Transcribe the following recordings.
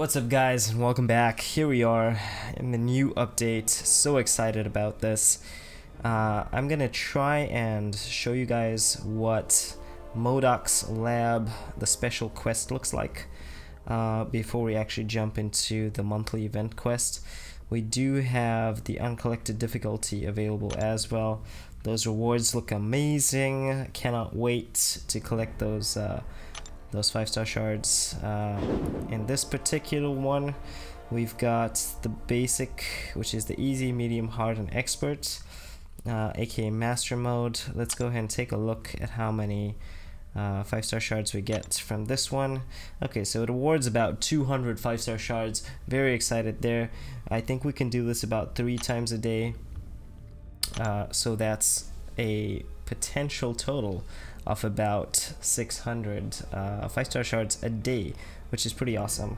What's up guys, and welcome back. Here we are in the new update. So excited about this. I'm gonna try and show you guys what MODOK's lab, the special quest, looks like before we actually jump into the monthly event quest. We do have the uncollected difficulty available as well. Those rewards look amazing. Cannot wait to collect those 5-star shards. In this particular one, we've got the basic, which is the easy, medium, hard, and expert, aka master mode. Let's go ahead and take a look at how many 5-star shards we get from this one. Okay, so it awards about 200 5-star shards. Very excited there. I think we can do this about 3 times a day. So that's a potential total of about 600 5-star shards a day, which is pretty awesome.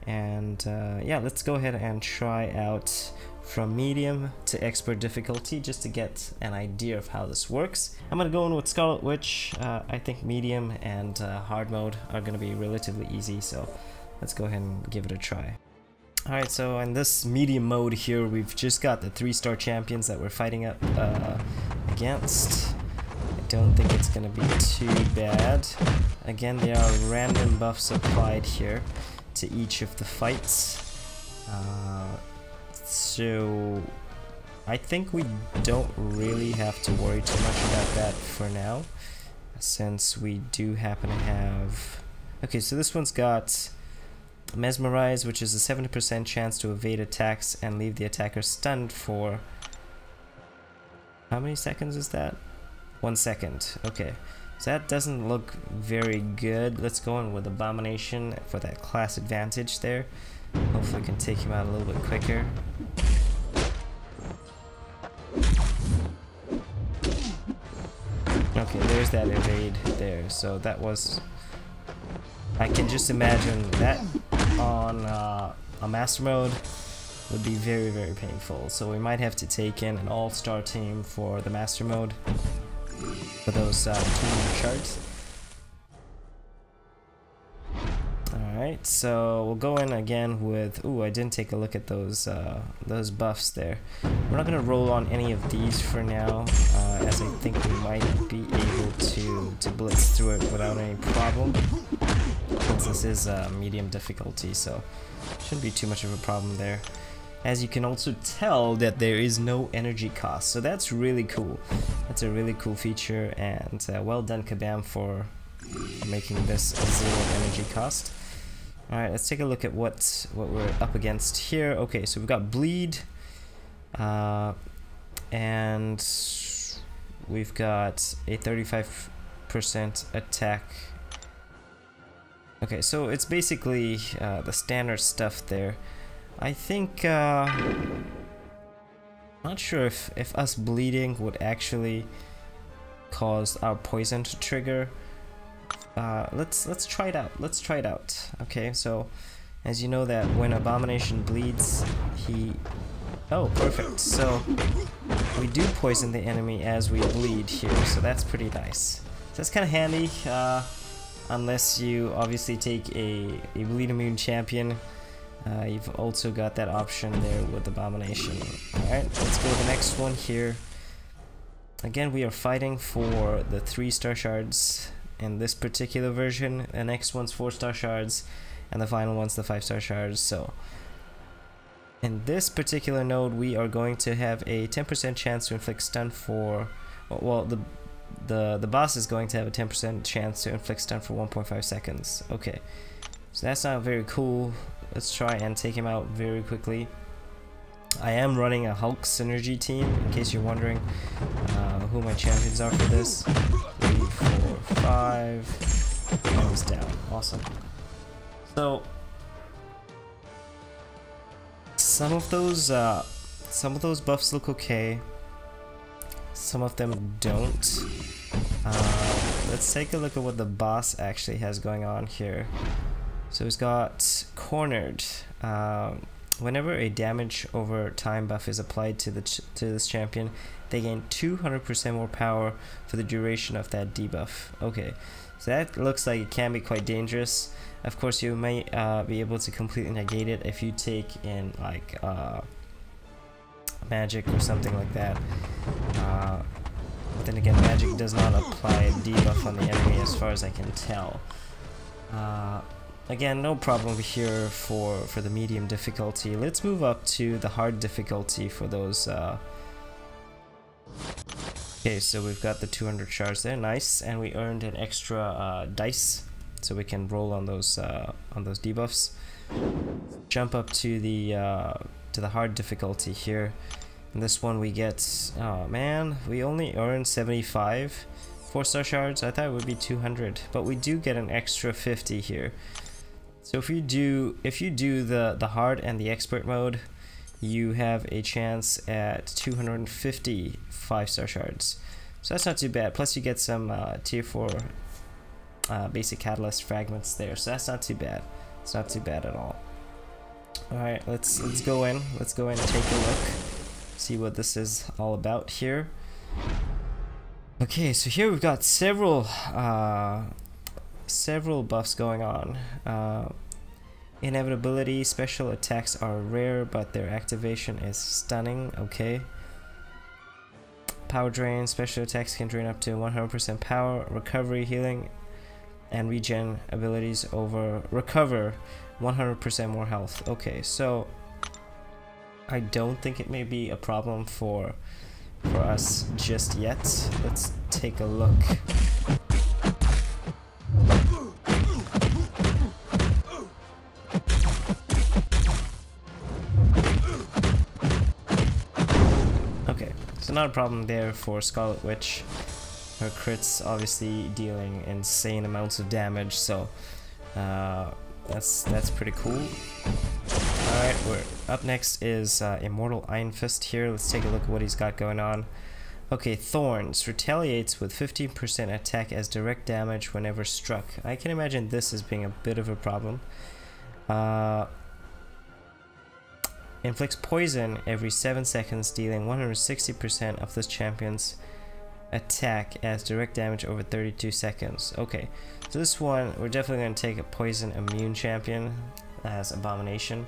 And yeah, let's go ahead and try out from medium to expert difficulty just to get an idea of how this works. I'm gonna go in with Scarlet Witch. I think medium and hard mode are gonna be relatively easy, so let's go ahead and give it a try. Alright, so in this medium mode here, we've just got the 3-star champions that we're fighting up against. I don't think it's gonna be too bad. Again, there are random buffs applied here to each of the fights. So I think we don't really have to worry too much about that for now, since we do happen to have... Okay, so this one's got Mesmerize, which is a 70% chance to evade attacks and leave the attacker stunned for... How many seconds is that? 1 second. Okay, so that doesn't look very good. Let's go in with Abomination for that class advantage there. Hopefully we can take him out a little bit quicker. Okay, there's that evade there. So that was... I can just imagine that on a master mode would be very, very painful. So we might have to take in an all-star team for the master mode for those 2 shards. Alright, so we'll go in again with... Ooh, I didn't take a look at those buffs there. We're not going to roll on any of these for now, as I think we might be able to blitz through it without any problem. Since this is medium difficulty, so shouldn't be too much of a problem there. As you can also tell that there is no energy cost, so that's really cool. That's a really cool feature, and well done Kabam for making this a 0 energy cost. Alright, let's take a look at what we're up against here. Okay, so we've got Bleed, and we've got a 35% attack. Okay, so it's basically the standard stuff there. I think, not sure if us bleeding would actually cause our poison to trigger. Let's try it out. Let's try it out. Okay, so as you know that when Abomination bleeds, he... Oh, perfect. So we do poison the enemy as we bleed here, so that's pretty nice. So that's kind of handy, unless you obviously take a bleed immune champion. You've also got that option there with Abomination. Alright, let's go to the next one here. Again, we are fighting for the 3-star shards in this particular version. The next one's 4-star shards, and the final one's the 5-star shards. So in this particular node, we are going to have a 10% chance to inflict stun for... Well, the boss is going to have a 10% chance to inflict stun for 1.5 seconds. Okay, so that's not very cool. Let's try and take him out very quickly. I am running a Hulk synergy team, in case you're wondering who my champions are for this. 3, 4, 5. And he's down. Awesome. So some of those buffs look okay. Some of them don't. Let's take a look at what the boss actually has going on here. So he's got Cornered. whenever a damage over time buff is applied to this champion, they gain 200% more power for the duration of that debuff. Okay, so that looks like it can be quite dangerous. Of course, you may be able to completely negate it if you take in like magic or something like that. But then again, magic does not apply a debuff on the enemy as far as I can tell. Again, no problem here for the medium difficulty. Let's move up to the hard difficulty for those. Okay, so we've got the 200 shards there, nice, and we earned an extra dice, so we can roll on those debuffs. Jump up to the hard difficulty here. In this one we get, oh man, we only earn 75 4-star shards. I thought it would be 200, but we do get an extra 50 here. So if you do the hard and the expert mode, you have a chance at 250 5-star shards. So that's not too bad. Plus you get some tier 4 basic catalyst fragments there. So that's not too bad. It's not too bad at all. All right, let's go in. Let's go in and take a look. See what this is all about here. Okay, so here we've got several buffs going on. Inevitability, special attacks are rare, but their activation is stunning. Okay. Power drain, special attacks can drain up to 100% power. Recovery, healing, and regen abilities recover 100% more health. Okay, so I don't think it may be a problem for us just yet. Let's take a look. Okay, so not a problem there for Scarlet Witch. Her crits obviously dealing insane amounts of damage, so that's pretty cool. Alright, we're up next is Immortal Iron Fist here. Let's take a look at what he's got going on. Okay, Thorns retaliates with 15% attack as direct damage whenever struck. I can imagine this as being a bit of a problem. Inflicts poison every 7 seconds, dealing 160% of this champion's attack as direct damage over 32 seconds. Okay, so this one, we're definitely going to take a poison immune champion as Abomination,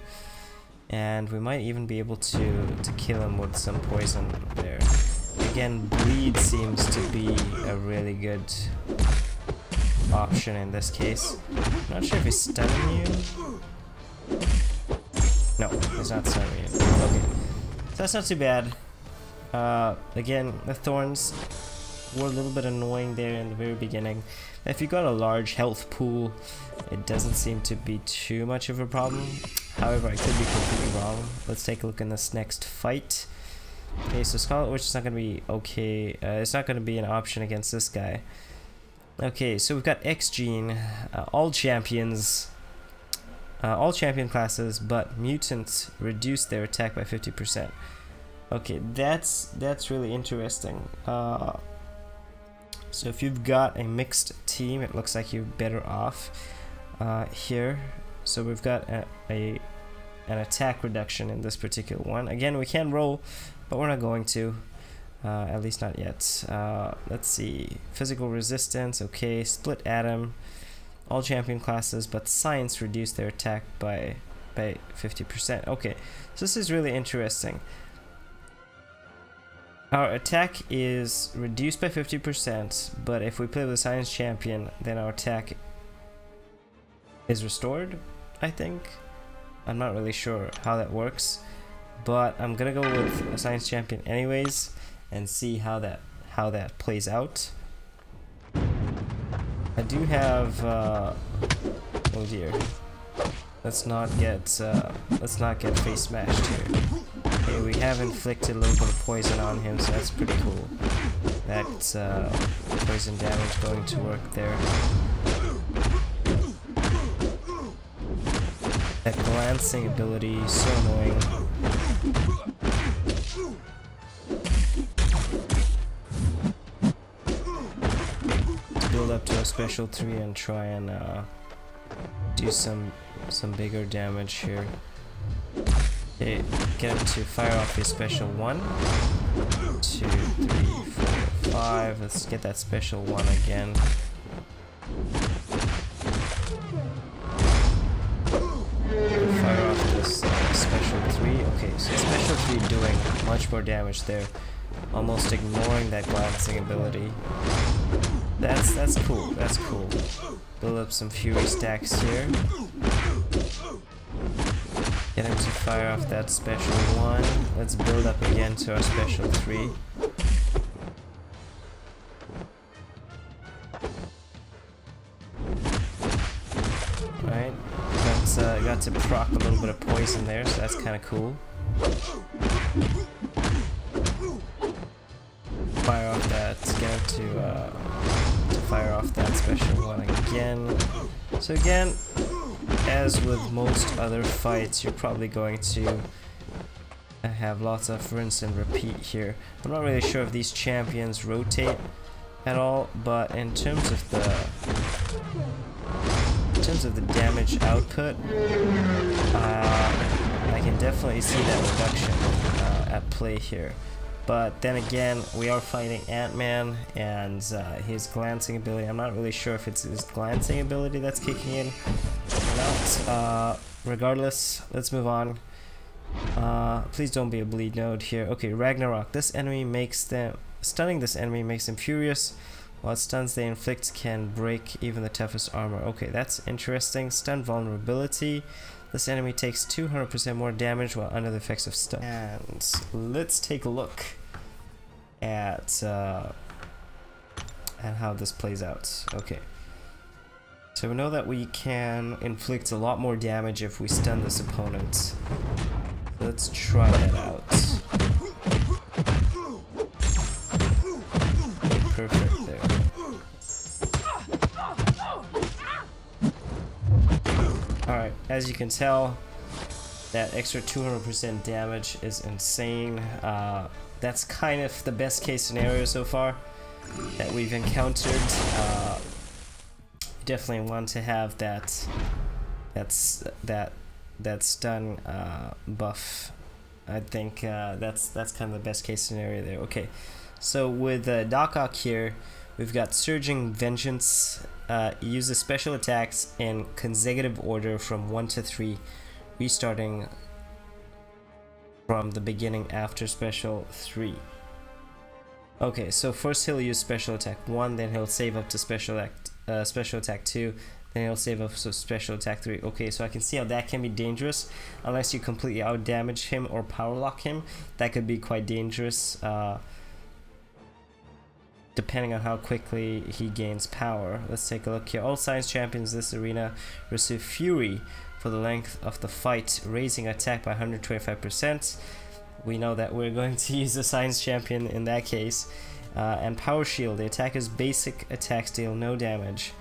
and we might even be able to kill him with some poison there. Again, bleed seems to be a really good option in this case. I'm not sure if he's stunning you. No, he's not stunning you. Okay, so that's not too bad. Again, the thorns were a little bit annoying there in the very beginning. If you got a large health pool, it doesn't seem to be too much of a problem. However, I could be completely wrong. Let's take a look in this next fight. Okay, so Scarlet Witch is not going to be okay. It's not going to be an option against this guy. Okay, so we've got X-Gene, all champions, all champion classes, but mutants reduce their attack by 50%. Okay, that's really interesting. So if you've got a mixed team, it looks like you're better off here. So we've got an attack reduction in this particular one. Again, we can roll, but we're not going to, at least not yet. Let's see, physical resistance, okay, split atom, all champion classes, but science reduce their attack by 50%. Okay, so this is really interesting. Our attack is reduced by 50%, but if we play with a science champion, then our attack is restored, I think. I'm not really sure how that works, but I'm gonna go with a science champion anyways and see how that plays out. I do have oh dear, let's not get face smashed here. Okay, we have inflicted a little bit of poison on him, so that's pretty cool. That's poison damage going to work there. That glancing ability is so annoying. Let's build up to a special 3 and try and do some bigger damage here. Okay, get him to fire off his special 1, 2, 3, 4, 5. Let's get that special 1 again. Fire off this special 3. Okay, so special 3 doing much more damage there, almost ignoring that glancing ability. That's cool. That's cool. Build up some fury stacks here. Get him to fire off that special 1. Let's build up again to our special 3. Right, got to proc a little bit of poison there, so that's kind of cool. Fire off that. Get him to fire off that special 1 again. So again, as with most other fights, you're probably going to have lots of rinse and repeat here. I'm not really sure if these champions rotate at all, but in terms of the damage output, I can definitely see that reduction at play here. But then again, we are fighting Ant-Man, and his glancing ability, I'm not really sure if it's his glancing ability that's kicking in or not. Regardless, let's move on. Please don't be a bleed node here. Okay, Ragnarok. This enemy makes them... Stunning this enemy makes them furious. While stuns they inflict can break even the toughest armor. Okay, that's interesting. Stun vulnerability. This enemy takes 200% more damage while under the effects of stun. And let's take a look at how this plays out. Okay. So we know that we can inflict a lot more damage if we stun this opponent. Let's try that out. Okay, perfect there. Alright, as you can tell, that extra 200% damage is insane. That's kind of the best case scenario so far that we've encountered. You definitely want to have that stun buff. I think that's kind of the best case scenario there. Okay, so with M.O.D.O.K here, we've got Surging Vengeance. Uses special attacks in consecutive order from 1 to 3, restarting from the beginning after special 3. Okay, so first he'll use special attack 1, then he'll save up to special attack 2, then he'll save up to special attack 3. Okay, so I can see how that can be dangerous unless you completely out damage him or power lock him. That could be quite dangerous. Depending on how quickly he gains power. Let's take a look here. All science champions in this arena receive Fury for the length of the fight, raising attack by 125%. We know that we're going to use a science champion in that case. And Power Shield. The attacker's basic attacks deal no damage,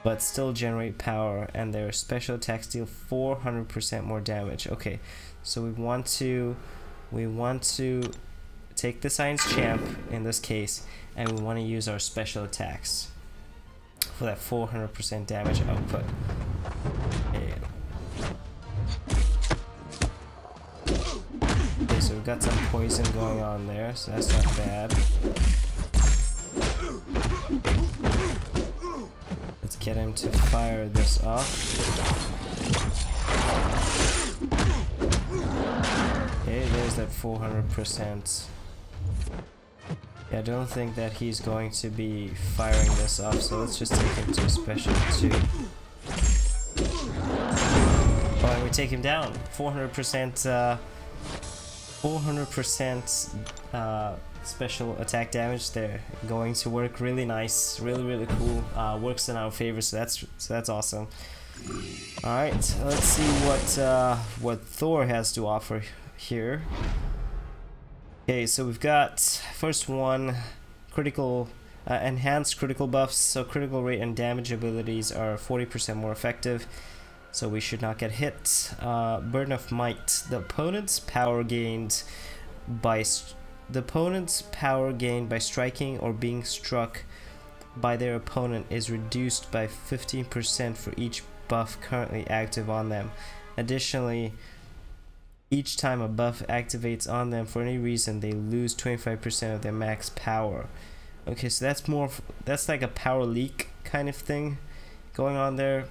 but still generate power, and their special attacks deal 400% more damage. Okay, so we want to take the science champ in this case, and we want to use our special attacks for that 400% damage output. Okay, so we've got some poison going on there, so that's not bad. Let's get him to fire this off. Okay, there's that 400%. I don't think that he's going to be firing this off, so let's just take him to special 2. Oh, and we take him down. 400% special attack damage there. Going to work really nice, really cool. Works in our favor, so that's awesome. All right, let's see what Thor has to offer here. Okay, so we've got first one, critical enhanced critical buffs. So critical rate and damage abilities are 40% more effective, so we should not get hit. Burden of Might. The opponent's power gained by striking or being struck by their opponent is reduced by 15% for each buff currently active on them. Additionally, Each time a buff activates on them for any reason, they lose 25% of their max power. Okay, so that's more, that's like a power leak kind of thing going on there.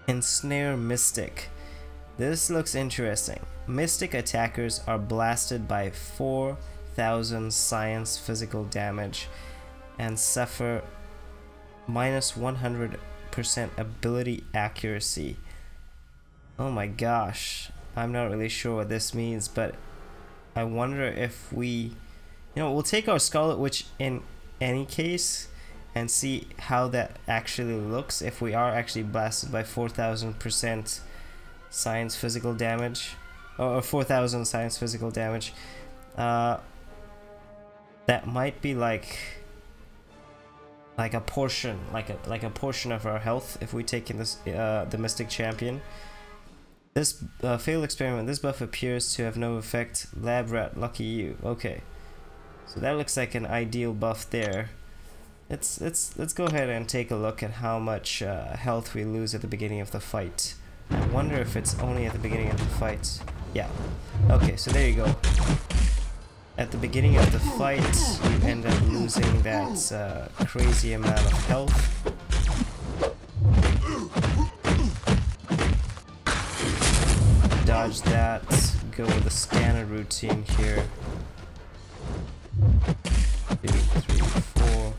Ensnare Mystic. This looks interesting. Mystic attackers are blasted by 4,000 science physical damage and suffer minus 100% ability accuracy. Oh my gosh, I'm not really sure what this means, but I wonder if we, we'll take our Scarlet Witch in any case and see how that actually looks if we are actually blasted by 4,000% science physical damage, or 4,000 science physical damage. That might be like a portion, like a portion of our health if we take in this the Mystic Champion. This failed experiment. This buff appears to have no effect. Lab rat, lucky you. Okay, so that looks like an ideal buff there. Let's go ahead and take a look at how much health we lose at the beginning of the fight. I wonder if it's only at the beginning of the fight. Yeah. Okay, so there you go. At the beginning of the fight, you end up losing that crazy amount of health. Dodge that. Go with the standard routine here. 2, 3, 4.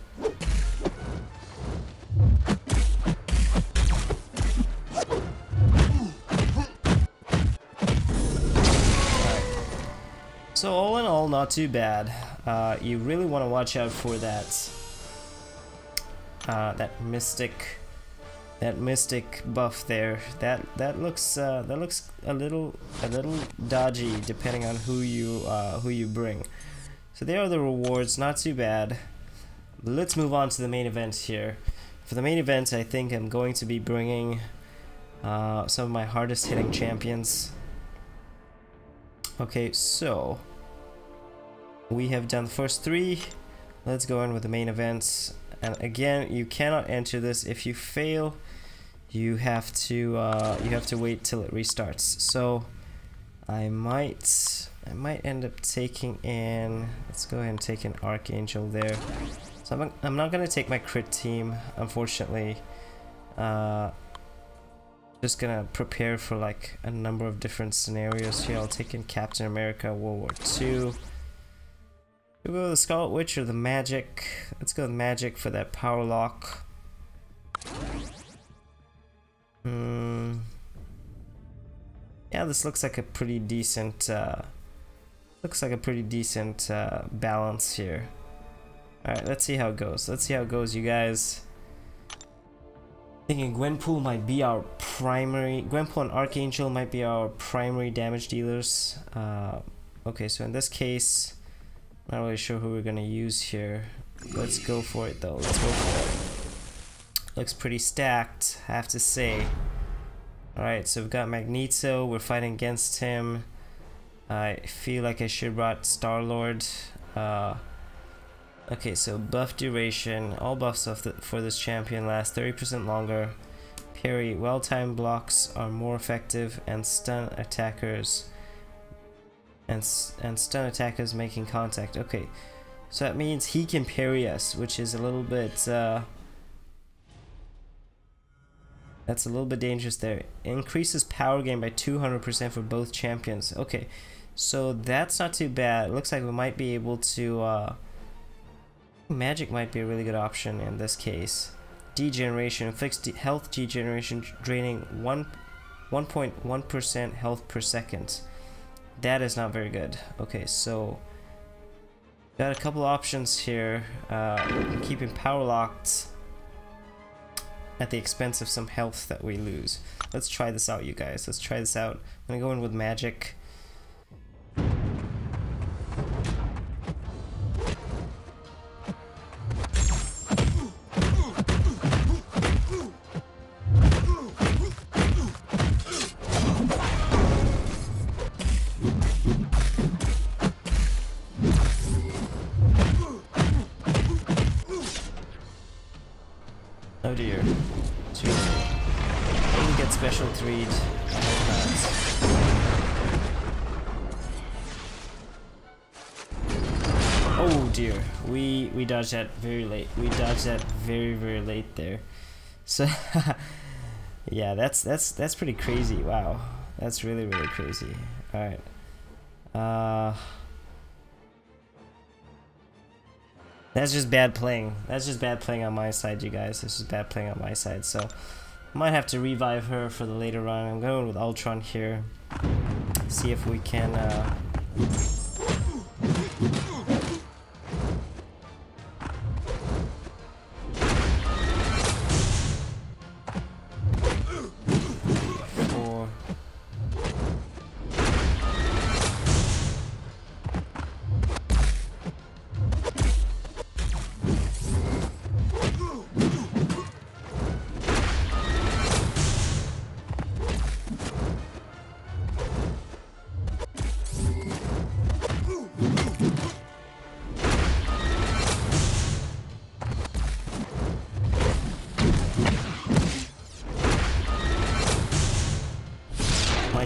So all in all, not too bad. You really want to watch out for that that mystic buff there. That looks a little dodgy depending on who you bring. So there are the rewards, not too bad. But let's move on to the main event here. For the main event, I think I'm going to be bringing some of my hardest hitting champions. Okay, so we have done the first 3. Let's go on with the main events. And again, you cannot enter this. If you fail, you have to wait till it restarts. So I might end up taking in. Let's go ahead and take an Archangel there. So I'm not gonna take my crit team, unfortunately. Just gonna prepare for like a number of different scenarios here. I'll take in Captain America, World War II. We'll go with the Scarlet Witch or the Magic. Let's go with Magic for that power lock. Yeah, this looks like a pretty decent balance here. Alright, let's see how it goes. Let's see how it goes, you guys. Thinking Gwenpool might be our primary. Gwenpool and Archangel might be our primary damage dealers. Okay, so in this case, not really sure who we're gonna use here. Let's go for it though. Let's go for it. Looks pretty stacked, I have to say. Alright, so we've got Magneto. We're fighting against him. I feel like I should brought Star-Lord. Okay, so buff duration. All buffs for this champion last 30% longer. Parry. Well-timed blocks are more effective, and stun attackers. And stun attackers making contact. Okay, so that means he can parry us, which is a little bit that's a little bit dangerous there. Increases power gain by 200% for both champions. Okay, so that's not too bad. It looks like we might be able to Magic might be a really good option in this case. Degeneration, fixed health degeneration, draining 1.1% health per second. That is not very good. Okay, so got a couple options here. Keeping power locked at the expense of some health that we lose. Let's try this out, you guys. Let's try this out. I'm gonna go in with Magic. that special to read. I hope not. Oh dear, we dodged that very late. We dodged that very late there. So yeah, that's pretty crazy. Wow, that's really crazy. All right. That's just bad playing. That's just bad playing on my side, you guys. This is bad playing on my side. So I might have to revive her for the later run. I'm going with Ultron here. See if we can.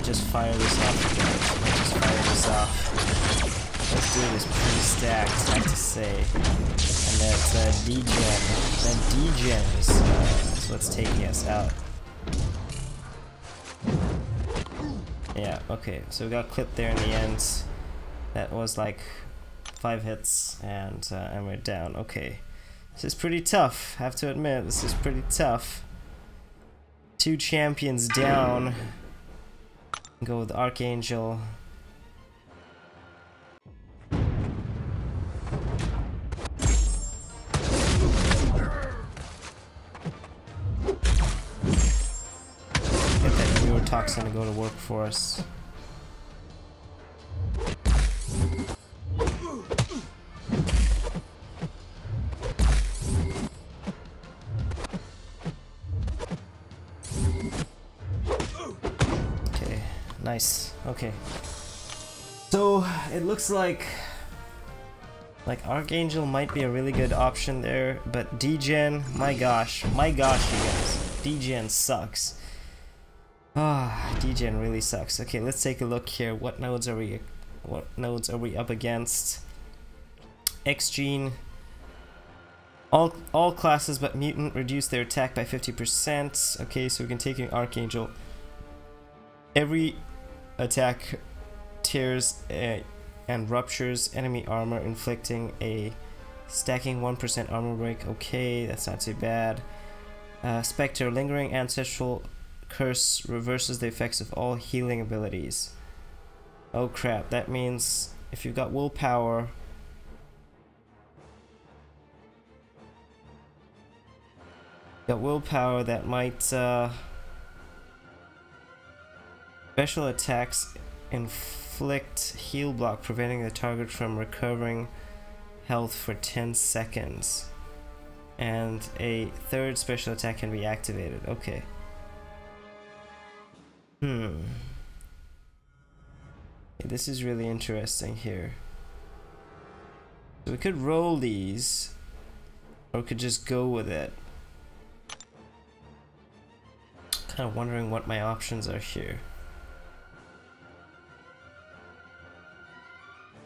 Just fire this off, guys. Might just fire this off. Let's do this pretty stacked, I have to say. And that D-Gen is what's taking us out. Yeah, okay, so we got clipped there in the end. That was like 5 hits, and we're down. Okay, this is pretty tough, I have to admit, this is pretty tough. 2 champions down. Go with Archangel. Get that neurotoxin to go to work for us. Nice. Okay. So it looks like Archangel might be a really good option there, but D-Gen, my gosh, you guys, D-Gen sucks. Ah, D-Gen really sucks. Okay, let's take a look here. What nodes are we up against? X-Gene. All classes but mutant reduce their attack by 50%. Okay, so we can take an Archangel. Every attack tears and ruptures enemy armor, inflicting a stacking 1% armor break. Okay, that's not too bad. Spectre, lingering ancestral curse reverses the effects of all healing abilities. Oh crap, that means if you've got willpower, that might special attacks inflict heal block, preventing the target from recovering health for 10 seconds. And a 3rd special attack can be activated. Okay. This is really interesting here. So we could roll these, or we could just go with it. Kind of wondering what my options are here.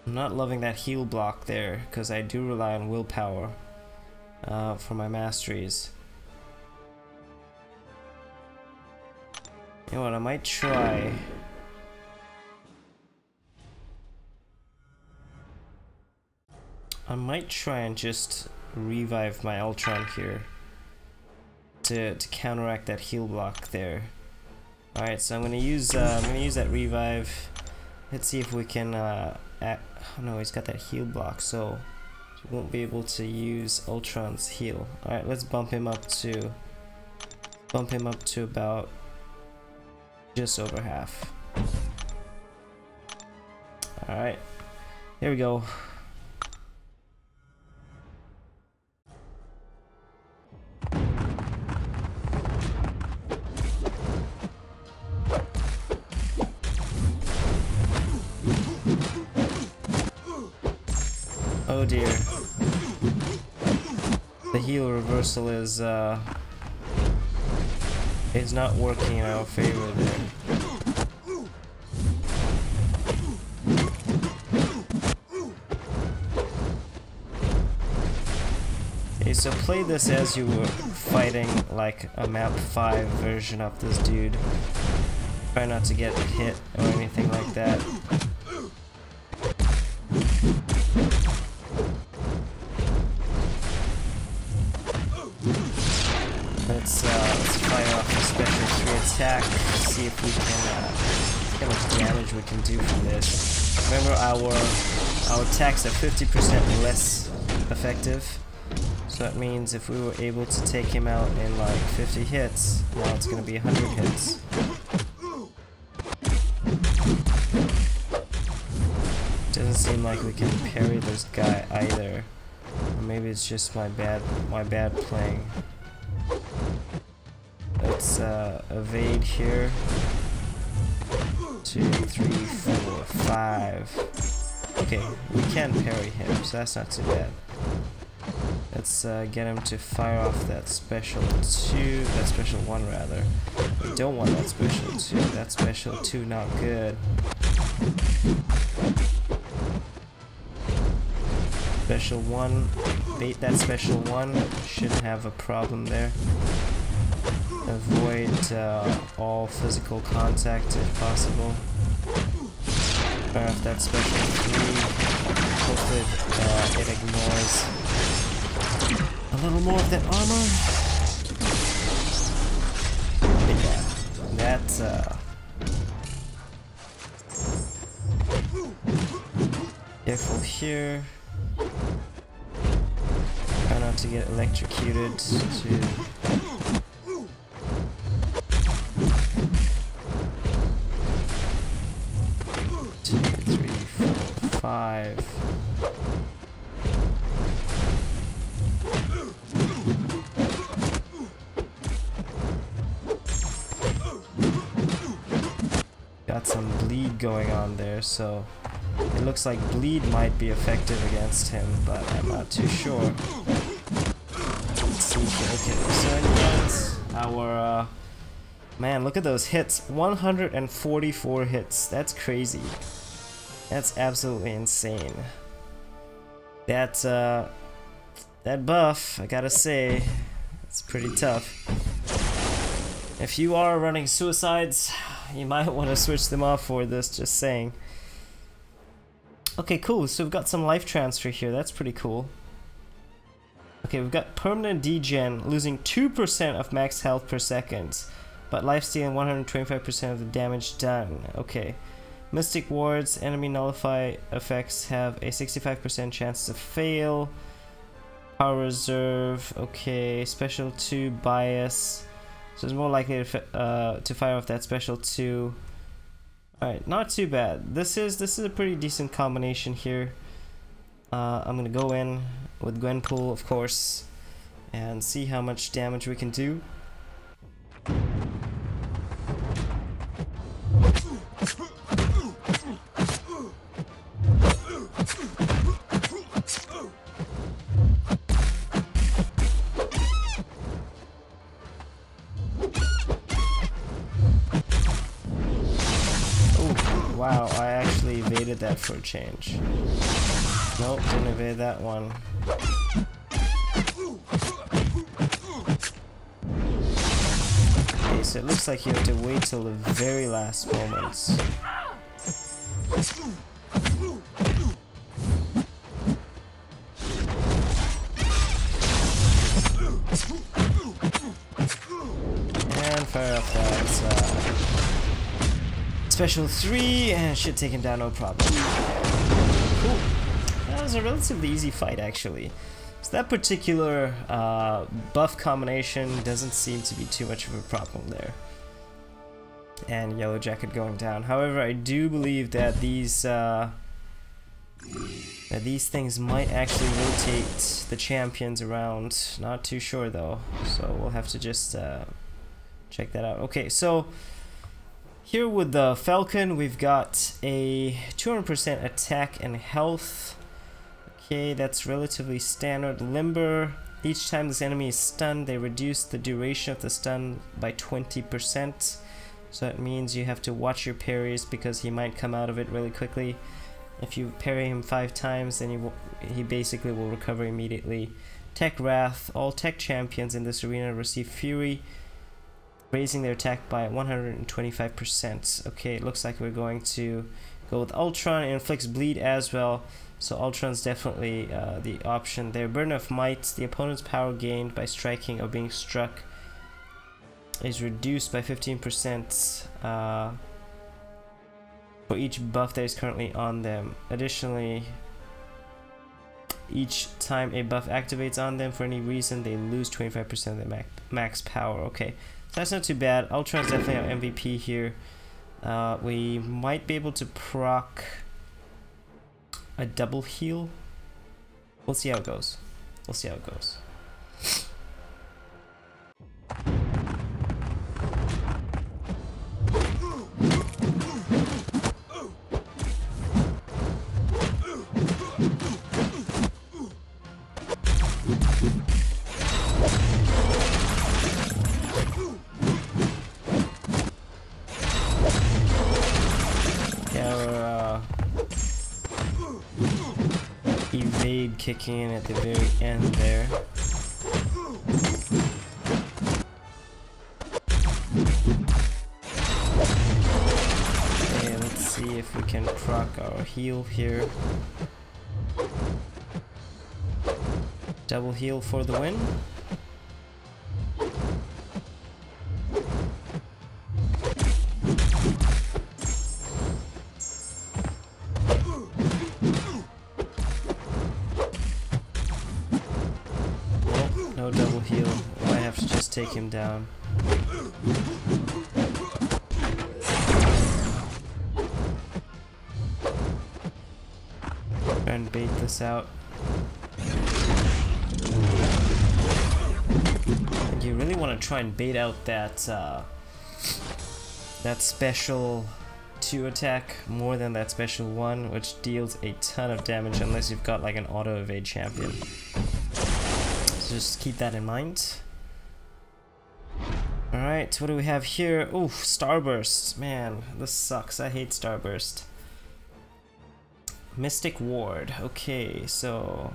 I'm not loving that heal block there, because I do rely on willpower for my masteries. You know what, I might try... and just revive my Ultron here to counteract that heal block there. Alright, so I'm gonna use that revive. Let's see if we can oh no, he's got that heal block, so he won't be able to use Ultron's heal. Alright, let's bump him up to about just over half. Alright, here we go. Oh dear. The heal reversal is is not working in our favor there. Okay, so play this as you were fighting like a map 5 version of this dude. Try not to get hit or anything like that. Let's fire off the special 3 attack, see if we can, see how much damage we can do from this. Remember, our attacks are 50% less effective, so that means if we were able to take him out in like 50 hits, now it's going to be 100 hits. Doesn't seem like we can parry this guy either, or maybe it's just my bad playing. Let's evade here. 2, 3, 4, 5. Okay, we can parry him, so that's not too bad. Let's get him to fire off that special 2, that special 1 rather. We don't want that special 2, that special 2 not good. Special 1, bait that special 1, shouldn't have a problem there. Avoid all physical contact if possible. Fire off that special 3. Hopefully it ignores a little more of that armor. But yeah, that's careful here. Try not to get electrocuted. 2, 3, 4, 5. Got some bleed going on there, so it looks like bleed might be effective against him, but I'm not too sure. Let's see here. Okay, so anyways, our man, look at those hits. 144 hits. That's crazy. That's absolutely insane. That buff, I gotta say, it's pretty tough. If you are running suicides, you might want to switch them off for this, just saying. Okay, cool, so we've got some life transfer here, that's pretty cool. Okay, we've got permanent degen, losing 2% of max health per second, but lifestealing 125% of the damage done. Okay. Mystic wards, enemy nullify effects have a 65% chance to fail. Power reserve, okay. Special 2 bias, so it's more likely to fire off that special 2. Alright, not too bad. This is a pretty decent combination here. I'm gonna go in with Gwenpool, of course, and see how much damage we can do. Wow, I actually evaded that for a change. Nope, didn't evade that one. Okay, so it looks like you have to wait till the very last moments. And fire off that special 3, and should take him down no problem. Cool. That was a relatively easy fight, actually. So that particular buff combination doesn't seem to be too much of a problem there. And Yellow Jacket going down. However, I do believe that these things might actually rotate the champions around. Not too sure though, so we'll have to just check that out. Okay, so here with the Falcon, we've got a 200% attack and health. Okay, that's relatively standard. Limber, Each time this enemy is stunned, they reduce the duration of the stun by 20%. So it means you have to watch your parries because he might come out of it really quickly. If you parry him 5 times, then he basically will recover immediately. Tech Wrath. All tech champions in this arena receive Fury, raising their attack by 125%. Okay, it looks like we're going to go with Ultron. It inflicts bleed as well, so Ultron's definitely the option there. Burden of Might. The opponent's power gained by striking or being struck is reduced by 15% for each buff that is currently on them. Additionally, each time a buff activates on them for any reason, they lose 25% of their max power. Okay, so that's not too bad. Ultron's definitely our MVP here. We might be able to proc a double heal. We'll see how it goes. We'll see how it goes. Evade kicking in at the very end there. Okay, let's see if we can proc our heal here. Double heal for the win. No double heal. Might have to just take him down. Try and bait this out. And you really want to try and bait out that that special 2 attack more than that special 1, which deals a ton of damage unless you've got like an auto evade champion. Just keep that in mind. Alright, what do we have here? Oof, Starburst. Man, this sucks. I hate Starburst. Mystic Ward. Okay, so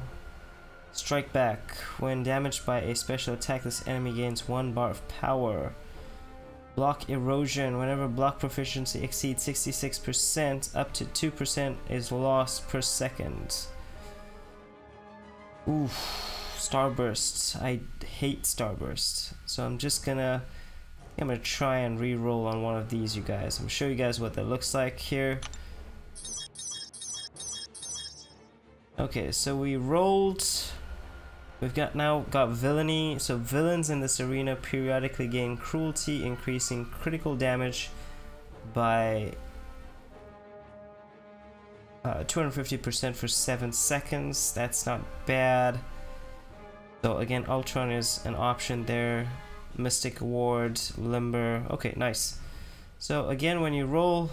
strike back. When damaged by a special attack, this enemy gains 1 bar of power. Block erosion. Whenever block proficiency exceeds 66%, up to 2% is lost per second. Oof. Starburst. I hate Starburst. So I'm gonna try and re-roll on one of these, you guys. I'm show you guys what that looks like here. Okay, so we rolled. We've now got villainy. So villains in this arena periodically gain cruelty, increasing critical damage by 250% for 7 seconds. That's not bad. So again, Ultron is an option there. Mystic Ward, Limber. Okay, nice. So again, when you roll,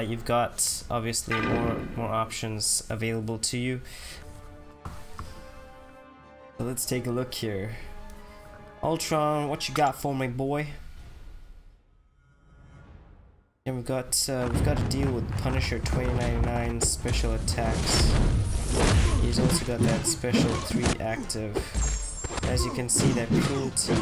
you've got obviously more options available to you. So let's take a look here. Ultron, what you got for me, boy? And we've got to deal with Punisher 2099 special attacks. He's also got that special 3 active. As you can see, that cruelty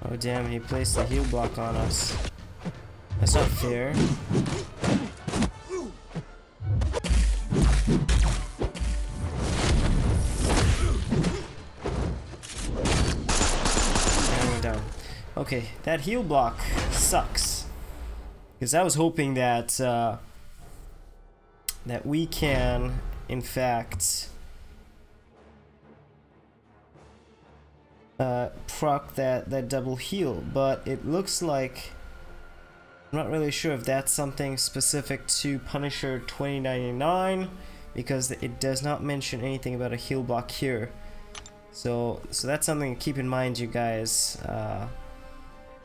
oh damn, he placed a heal block on us. That's not fair. Okay, that heal block sucks, because I was hoping that that we can, in fact, proc that double heal, but it looks like I'm not really sure if that's something specific to Punisher 2099, because it does not mention anything about a heal block here. So that's something to keep in mind, you guys. A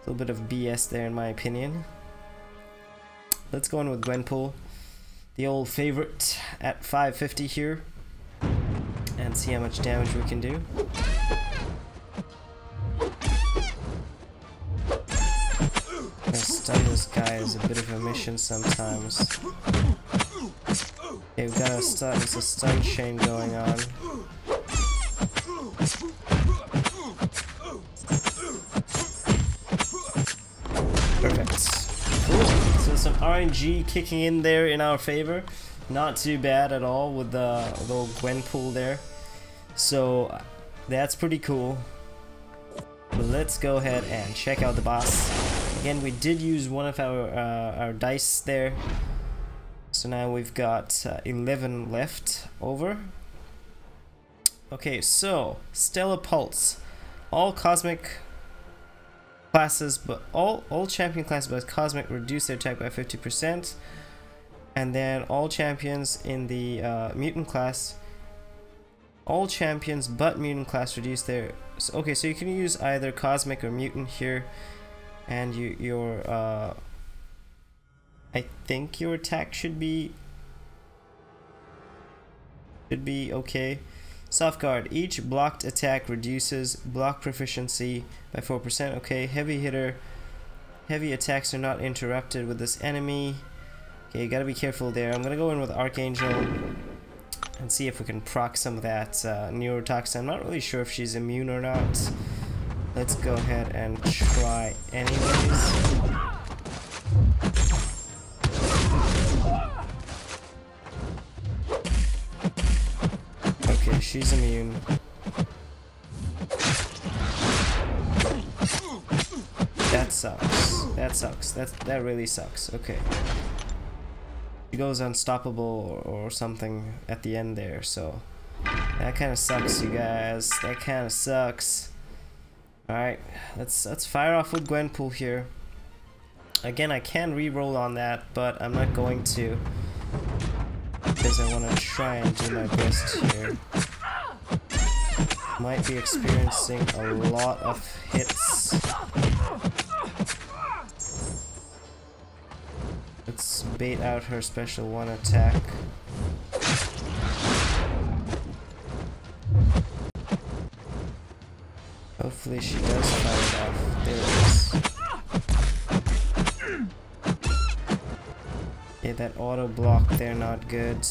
little bit of BS there in my opinion. Let's go in with Gwenpool, the old favorite, at 550 here, and see how much damage we can do. Stun this guy is a bit of a mission sometimes. Okay, we've got a stun chain going on. Perfect. Cool. So some RNG kicking in there in our favor. Not too bad at all with the little Gwenpool there. So that's pretty cool. But let's go ahead and check out the boss. Again, we did use one of our dice there. So now we've got 11 left over. Okay, so Stellar Pulse. All cosmic classes, but all champion classes but cosmic reduce their attack by 50%. And then all champions in the mutant class, all champions but mutant class reduce their... So, okay, so you can use either cosmic or mutant here, and your I think your attack should be okay. Soft guard. Each blocked attack reduces block proficiency by 4%. Okay, heavy hitter. Heavy attacks are not interrupted with this enemy. Okay, you gotta be careful there. I'm gonna go in with Archangel and see if we can proc some of that neurotoxin. I'm not really sure if she's immune or not. Let's go ahead and try anyways. Okay, she's immune. That sucks. That sucks. That really sucks. Okay. She goes unstoppable or something at the end there, so that kind of sucks, you guys. That kind of sucks. Alright, let's fire off with Gwenpool here. Again, I can re-roll on that, but I'm not going to, because I want to try and do my best here. Might be experiencing a lot of hits. Let's bait out her special 1 attack. Hopefully she does fire it off. There it is. Yeah, that auto block there, not good.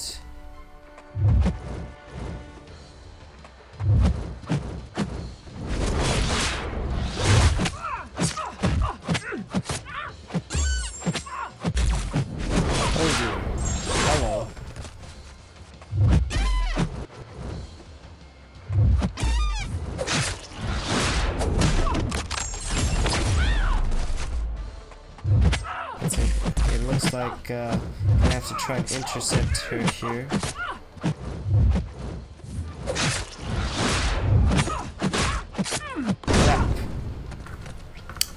Oh dear. Hello. It looks like I have to try and intercept her here.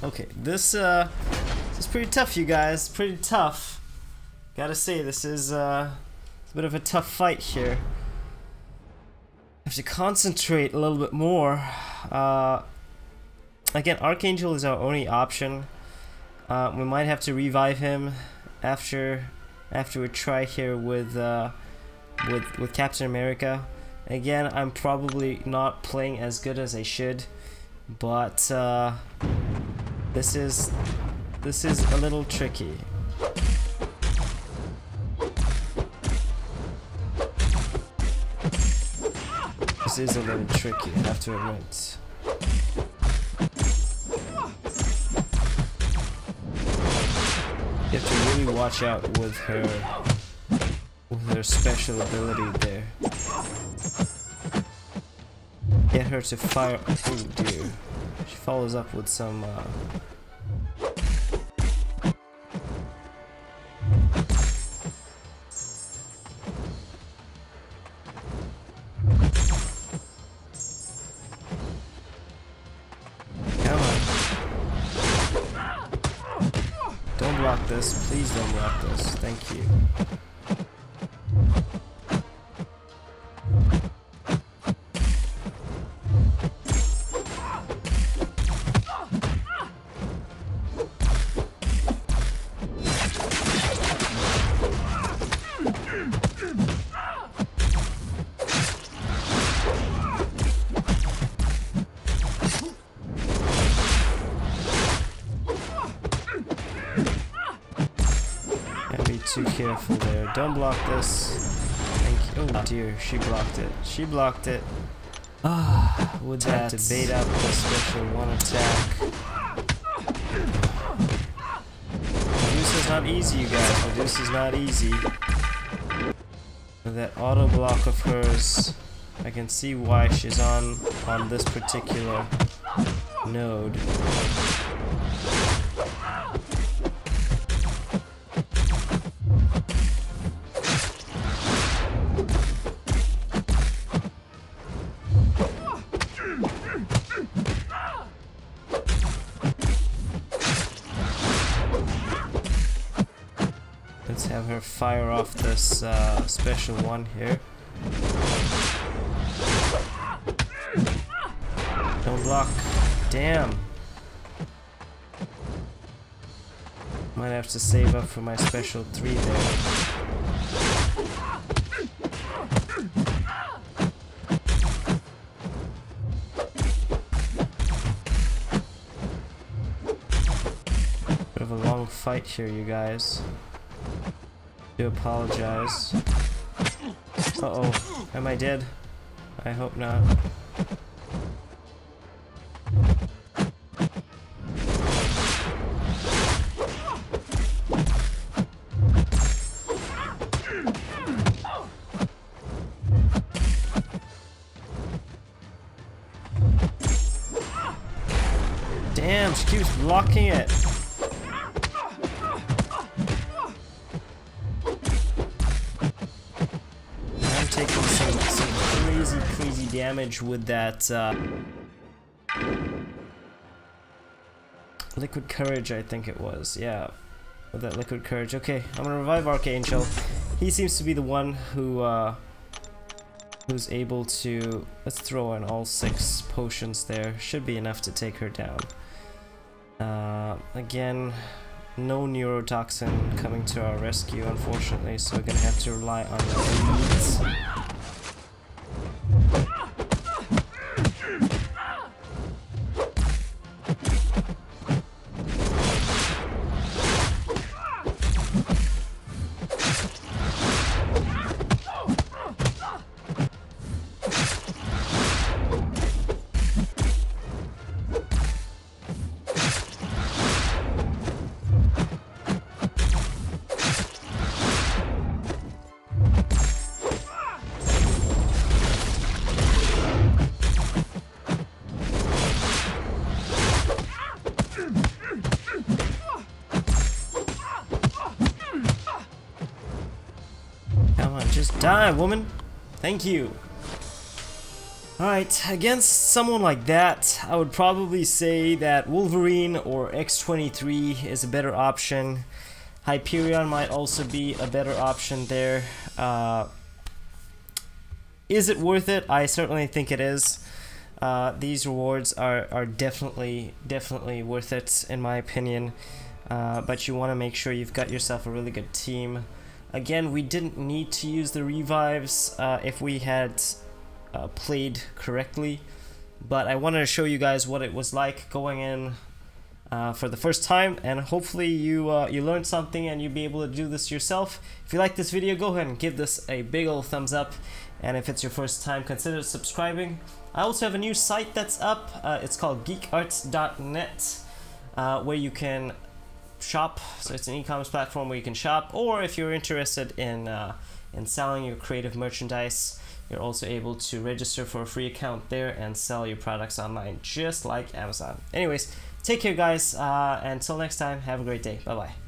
Okay, this is pretty tough, you guys. Pretty tough. Gotta say, this is a bit of a tough fight here. Have to concentrate a little bit more. Again, Archangel is our only option. We might have to revive him after we try here with Captain America. Again, I'm probably not playing as good as I should, but this is a little tricky. This is a little tricky, I have to admit. You have to really watch out with her special ability there. Get her to fire. Oh dear. She follows up with some Don't block this. Please don't block this. Thank you. too careful there. Don't block this. Thank you. Oh dear, she blocked it. She blocked it. Ah, would that to bait up the special one attack. Medusa's not easy, you guys. Medusa's not easy. With that auto block of hers, I can see why she's on this particular node. Let's have her fire off this special one here. Don't block. Damn. Might have to save up for my special 3 there. Bit of a long fight here, you guys. Do apologize. Uh-oh. Am I dead? I hope not. Damn, she keeps blocking it. I'm taking some crazy damage with that liquid courage, I think it was. Yeah, with that liquid courage. Okay, I'm gonna revive Archangel. He seems to be the one who's able to. Let's throw in all 6 potions there. Should be enough to take her down. Again, no neurotoxin coming to our rescue, unfortunately, so we're gonna have to rely on the elites. Just die, woman. Thank you. Alright, against someone like that, I would probably say that Wolverine or X-23 is a better option. Hyperion might also be a better option there. Is it worth it? I certainly think it is. These rewards are definitely worth it, in my opinion. But you want to make sure you've got yourself a really good team. Again, we didn't need to use the revives if we had played correctly, but I wanted to show you guys what it was like going in for the first time, and hopefully you learned something and you'll be able to do this yourself. If you like this video, go ahead and give this a big old thumbs up, and if it's your first time, consider subscribing. I also have a new site that's up. It's called geekarts.net, where you can shop. So it's an e-commerce platform where you can shop, or if you're interested in selling your creative merchandise, you're also able to register for a free account there and sell your products online, just like Amazon. Anyways, take care, guys. Until next time, have a great day. Bye bye.